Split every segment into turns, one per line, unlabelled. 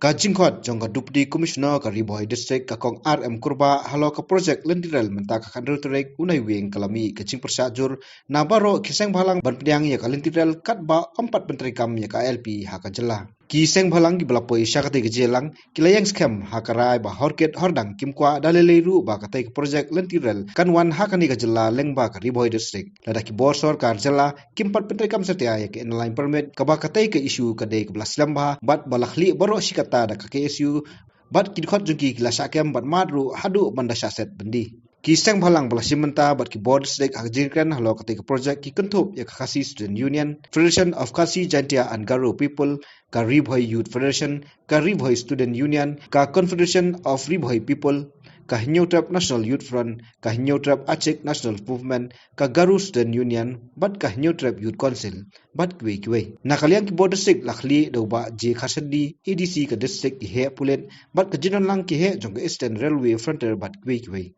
Ka jingkhot jong ka Deputy Commissioner ka Riboy District ka kong RM Kurba halo ka project lendirel menta ka kanrel turek unai wing kalami ka jing persajur na baro kiseng balang ban pediang ya ka lendirel kat ba 4 menteri kam ya ka LP ha ka jela. Kiseng balang gi belapoi syakate ke jelang kilayang scam hakarai ba horket hordang kimkwa daleleru ba katai ke project lentirel kanwan hakani ka jela lengba ka Riboy District ladaki borsor ka jela kimpat menteri kam setia ya ke inline permit ka ba katai ke isu ka dei ke belas lamba bat balakhli baro sikata da ka KSU bat kidkhot jungki kilasakem bat madru hadu banda syaset bendi. Kiseng balang belas simenta bat ki board district hak jingkren halo ketika project ki kentup ya Khasi Student Union, Federation of Khasi Jaintia and Garo People, ka Riboy Youth Federation, ka Riboy Student Union, ka Confederation of Riboy People, ka Hinyotrap National Youth Front, ka Hinyotrap Aceh National Movement, ka Garo Student Union, bat ka Hinyotrap Youth Council, bat kiwe. Nakaliang ki board district lakhli do ba je khasadi EDC ka district ki he pulen, bat ka jinon lang ki he jong ka Eastern Railway Frontier bat kiwe.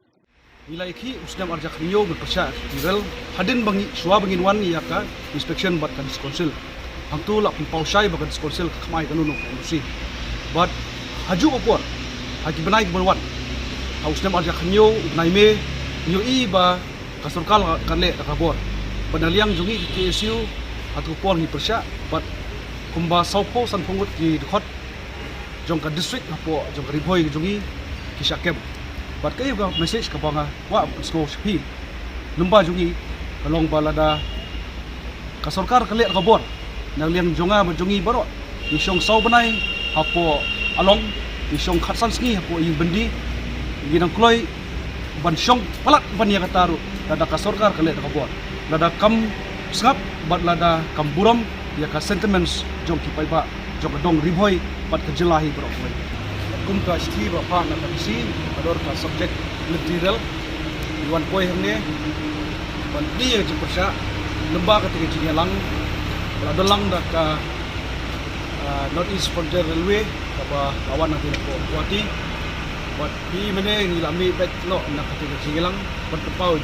Nilai ki usdam arjak niyo berpercaya tirel hadin bangi suwa bangin wan ya ka inspection bat kan diskonsil hangtu la pausai bagan diskonsil khamai kanunu emosi bat haju opor hagi benai keberwan usdam arjak niyo naime niyo i ba kasurkal kanle kabor banaliang jungi KSU atau por ni percaya bat kumba saupo san pungut ki dekhot jong ka district apo jong Riboy jungi kisakem bat kayo ga message ka banga wa sko spi lumba jungi kalong balada ka sarkar kale ka bor nang liang jonga ba jungi baro isong saw banai hapo along isong khatsan sngi hapo i bendi ginang kloy ban syong palak ban ya kataru lada ka sarkar kale ka bor lada kam sngap bat lada kam buram ya ka sentiments jong ki pai ba jong dong Riboy bat ka jelahi bro kum ka sti ba pa na kasi ador ka subject material iwan poi hamne ban dia je persa lemba ka tige jinga lang dalang da ka North East Frontier Railway ka ba lawan natin ko kuati bat di mene ni lami bet no na ka tige jinga lang ban pau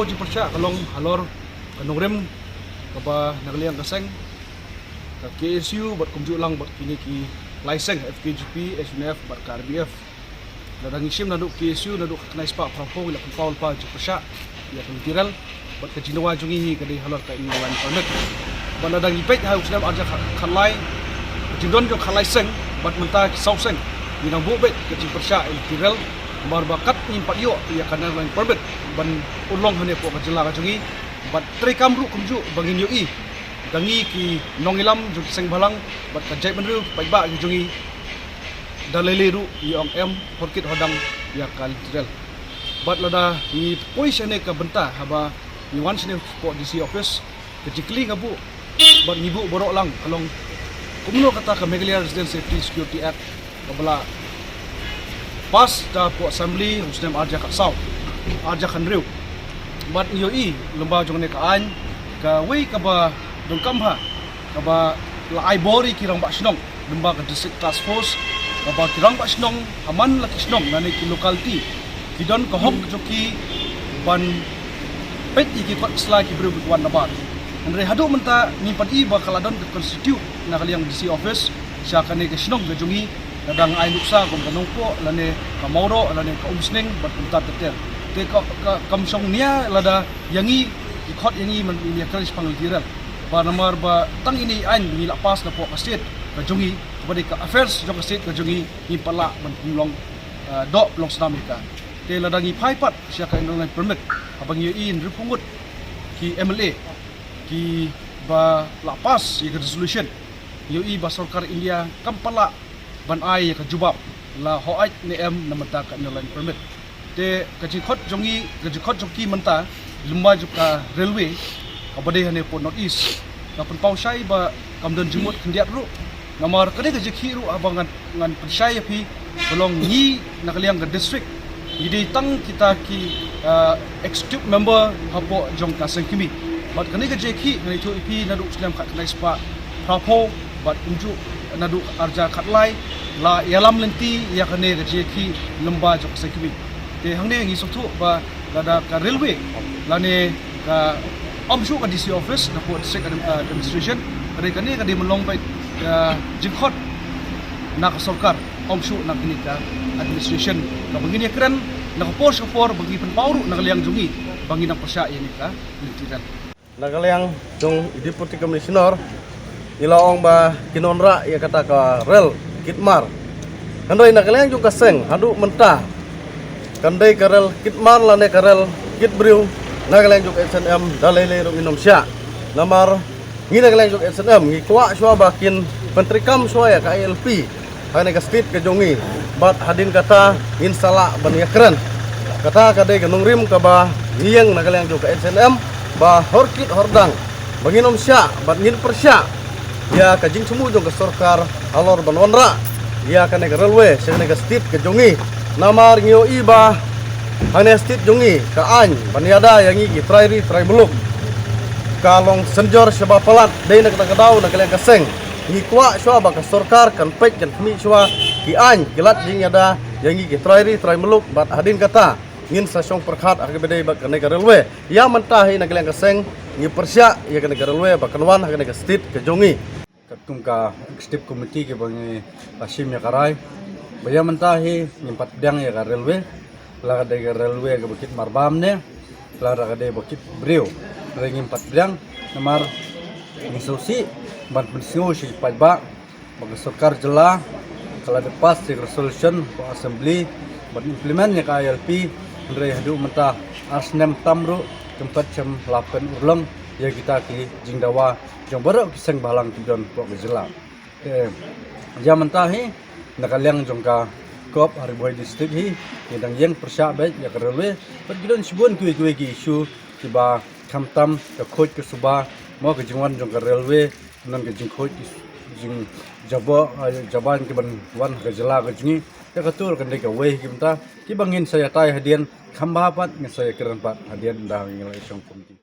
je persa kalong halor kanurem ka ba nagliang kaseng ka KSU bat kumju lang bat kini ki Laiseng FKGP, SUNF, bat KRBF. Ladang isim naduk KSU naduk kenais pak prapo ila kumpul pa jepasya ya kentiral bat kajinawa jungi kadai halor ka ingawan permit. Bat ladang ipet ha usdam arja khalai jindon jo khalai seng bat menta sauseng binang bubet kajipasya kentiral bar bakat ni pat yo ya kana lain permit ban ulong hane po kajela jungi bat trikamru kumju bangin yo i dangi ki nongilam jung seng balang bat kajai benru paiba jungi daleleru yong em horkit hodang ya kaltrel bat lada ni poisane ka benta haba ni wan sene po DC office kejikli ngabu bat ngibu borok lang kalong kumno kata ka Megalia Resident Safety Security Act kabala pas da po assembly usdam arja ka saw arja kanriu bat yo i lemba jong ne ka an ka wei ka ba dong kamha kaba lai bori kirang ba snong lemba ka district task force kaba kirang ba snong aman la kisnong nani ki locality kidon ka hok joki ban pet iki pat sla ki bru wan nabar andre hadu menta ni pat i ba kaladon ke constitute na kaliang DC office sya kane ke snong gajungi dadang ai nuksa kom kanong po lane ka mauro lane ka umsning bat punta tetel te ka kamsong nia lada yangi ikhot yangi man ni kalis pangiltiral ba namar ba tang ini ain ni lapas na po kasit kajungi kepada ka affairs jong kasit kajungi ni pala ban pulong do long snamika te ladangi phaipat sia ka online permit abang ye in ripungut ki MLA ki ba lapas ye resolution ye ba sarkar India kam pala ban ai ka jubab la hoait ne em namata ka online permit te kajikot jongi kajikot joki menta lumba juka railway abade hane po North East kapun pausai ba kamdan jumut kendiat ru namar kade ke jekhi ru abangan ngan persai pi belong ni nakaliang ke district jadi tang kita ki executive member hapo jong kaseng kimi bat kane ke jekhi ngai tu pi nadu islam khat kanai spa prapo bat unju nadu arja khatlai la yalam lenti ya kane ke jekhi lemba jong kaseng kimi te hangne ngi soktu ba lada ka railway lane ka amshu ka DC office na po district administration kani kani melong pai jingkhot nakasorkar omsu na kini ka administration ka bangin yakran nakapos ka for bagi penpauru nakaliang jungi bangin ang persya ini ka lintiran
Nagaliang jong Deputy Commissioner ilaong ba kinonra ia kata ka rel kitmar kandoy nagaliang jong kaseng hadu mentah kandai karel kitmar lane karel kitbriu nagaliang jong SNM dalele rum inom sya namar ngi nagaliang jong SNM ngi kwa swa bakin pentrikam swa ya ka ILP hane ka state ka jongi bat hadin kata insala ban yakran kata kadai ganung rim ka ba ngiyang nagaliang jong ka SNM ba horkit hordang banginom sya bat ngin persya ya kajing semu jong kesorkar alor banwanra ya kane ka railway sene ka stit ke jongi namar ngio iba hane stit jongi ka an baniada yang gi trairi trai beluk kalong senjor seba pelat dei na kata kadau na kaleng kaseng ngi kwa swa ba kesorkar kan pek kan kmi swa ki an gilat jing ada yang gi trairi trai beluk bat hadin kata ngin stasiun perkhat ag bedai ba kane ka railway ya mentahi na kaleng kaseng ngi persya ya kane ka railway ba kanwan kane ka stit ke jongi
katung ka executive committee ke bangi Hashim ya karai baya mentahi nyimpat biang ya ka railway la ka de railway ke bukit marbam ne la ka de bukit briu ring nyimpat biang namar instruksi ban pensiu si pajba bagi सरकार jela kala de pas di resolution ko assembly ban implement ya ka ILP ndre hadu menta arsnem tamru tempat jam 8 urleng ya kita ki jingdawa jong baru kiseng balang kijon pok gejela ya mentahi nakaliang jong ka kop Haribuai district hi yang yang persya baik ya railway pat gidon sibun kui ki isu tiba kamtam ka khoj ke suba mo ke jingwan jong ka railway nan ke jing khoj jing jaban ke ban wan gejela ke jingi ya katul kan deka wei kimta ki bangin saya tai hadian khamba pat ngai saya kiran pat hadian dah ngai isong komiti